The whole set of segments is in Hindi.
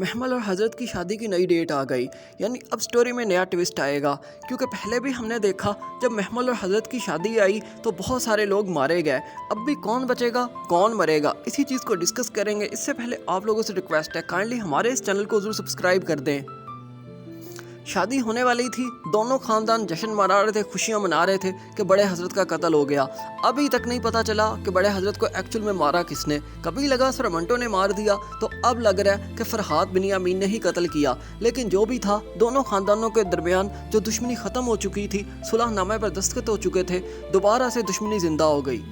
महमल और हज़रत की शादी की नई डेट आ गई। यानी अब स्टोरी में नया ट्विस्ट आएगा, क्योंकि पहले भी हमने देखा जब महमल और हज़रत की शादी आई तो बहुत सारे लोग मारे गए। अब भी कौन बचेगा कौन मरेगा, इसी चीज़ को डिस्कस करेंगे। इससे पहले आप लोगों से रिक्वेस्ट है, काइंडली हमारे इस चैनल को ज़रूर सब्सक्राइब कर दें। शादी होने वाली थी, दोनों खानदान जश्न मना रहे थे, खुशियां मना रहे थे कि बड़े हजरत का कत्ल हो गया। अभी तक नहीं पता चला कि बड़े हजरत को एक्चुअल में मारा किसने। कभी लगा सरमंटो ने मार दिया, तो अब लग रहा है कि फरहाद बिनियामीन ने ही कत्ल किया। लेकिन जो भी था, दोनों खानदानों के दरमियान जो दुश्मनी खत्म हो चुकी थी, सुलहनामे पर दस्तखत हो चुके थे, दोबारा से दुश्मनी जिंदा हो गई।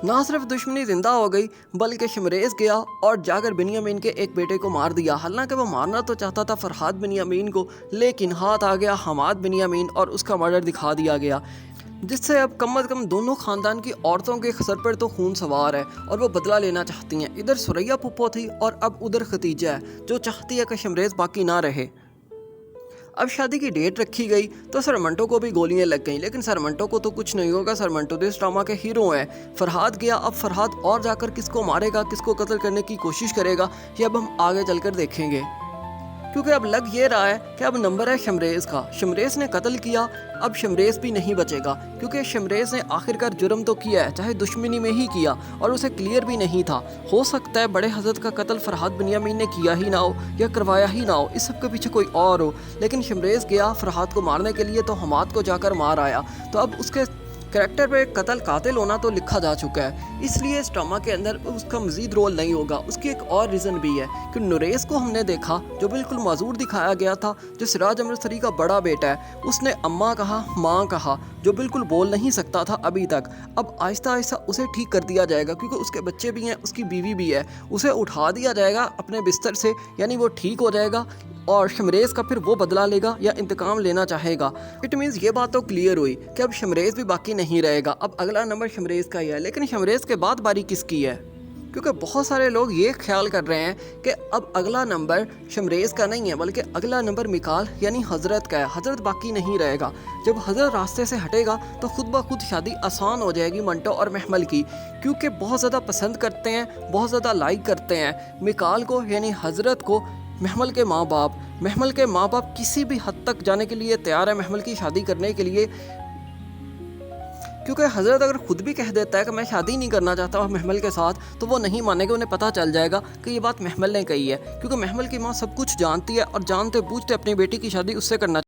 ना सिर्फ दुश्मनी जिंदा हो गई, बल्कि शमरेज गया और जाकर बिनियामीन के एक बेटे को मार दिया। हालांकि वो मारना तो चाहता था फरहाद बिनियामीन को, लेकिन हाथ आ गया हमाद बिनियामीन और उसका मर्डर दिखा दिया गया, जिससे अब कम अज़ कम दोनों खानदान की औरतों के सर पर तो खून सवार है और वो बदला लेना चाहती हैं। इधर सुरैया पुप्पो थी और अब उधर खतीजा है, जो चाहती है कि शमरेज बाकी ना रहे। अब शादी की डेट रखी गई तो सरमंटो को भी गोलियां लग गईं, लेकिन सरमंटो को तो कुछ नहीं होगा। सरमंटो तो इस ड्रामा के हीरो हैं। फरहाद गया, अब फरहाद और जाकर किसको मारेगा, किसको कत्ल करने की कोशिश करेगा, ये अब हम आगे चलकर देखेंगे। क्योंकि अब लग ये रहा है कि अब नंबर है शमरेज का। शमरेज ने कत्ल किया, अब शमरेज भी नहीं बचेगा, क्योंकि शमरेज ने आखिरकार जुर्म तो किया है, चाहे दुश्मनी में ही किया, और उसे क्लियर भी नहीं था। हो सकता है बड़े हजरत का कत्ल फरहाद बिनियामीन ने किया ही ना हो या करवाया ही ना हो, इस सब के पीछे कोई और हो। लेकिन शमरेज गया फरहाद को मारने के लिए, तो हमाद को जाकर मार आया। तो अब उसके कैरेक्टर पे कत्ल कातिल होना तो लिखा जा चुका है, इसलिए इस ड्रामा के अंदर उसका मजीद रोल नहीं होगा। उसकी एक और रीज़न भी है कि नुरेस को हमने देखा, जो बिल्कुल माजूर दिखाया गया था, जो सिराज अमृतसरी का बड़ा बेटा है। उसने अम्मा कहा, माँ कहा, जो बिल्कुल बोल नहीं सकता था अभी तक। अब आहिस्ता आहिस्ता उसे ठीक कर दिया जाएगा, क्योंकि उसके बच्चे भी हैं, उसकी बीवी भी है। उसे उठा दिया जाएगा अपने बिस्तर से, यानी वो ठीक हो जाएगा और शमरेज का फिर वो बदला लेगा या इंतकाम लेना चाहेगा। इट मीन्स ये बात तो क्लियर हुई कि अब शमरेज भी बाकी नहीं रहेगा। अब अगला नंबर शमरेज का ही है, लेकिन शमरेज के बाद बारी किसकी है? क्योंकि बहुत सारे लोग ये ख्याल कर रहे हैं कि अब अगला नंबर शमरेज का नहीं है, बल्कि अगला नंबर मिकाल यानी हजरत का है। हजरत बाकी नहीं रहेगा। जब हजरत रास्ते से हटेगा तो खुद ब खुद शादी आसान हो जाएगी मंटो और महमल की, क्योंकि बहुत ज़्यादा पसंद करते हैं, बहुत ज़्यादा लाइक करते हैं मिकाल को यानी हजरत को। महमल के माँ बाप किसी भी हद तक जाने के लिए तैयार है महमल की शादी करने के लिए, क्योंकि हजरत अगर खुद भी कह देता है कि मैं शादी नहीं करना चाहता महमल के साथ, तो वो नहीं मानेगा। उन्हें पता चल जाएगा कि ये बात महमल ने कही है, क्योंकि महमल की माँ सब कुछ जानती है और जानते बूझते अपनी बेटी की शादी उससे करना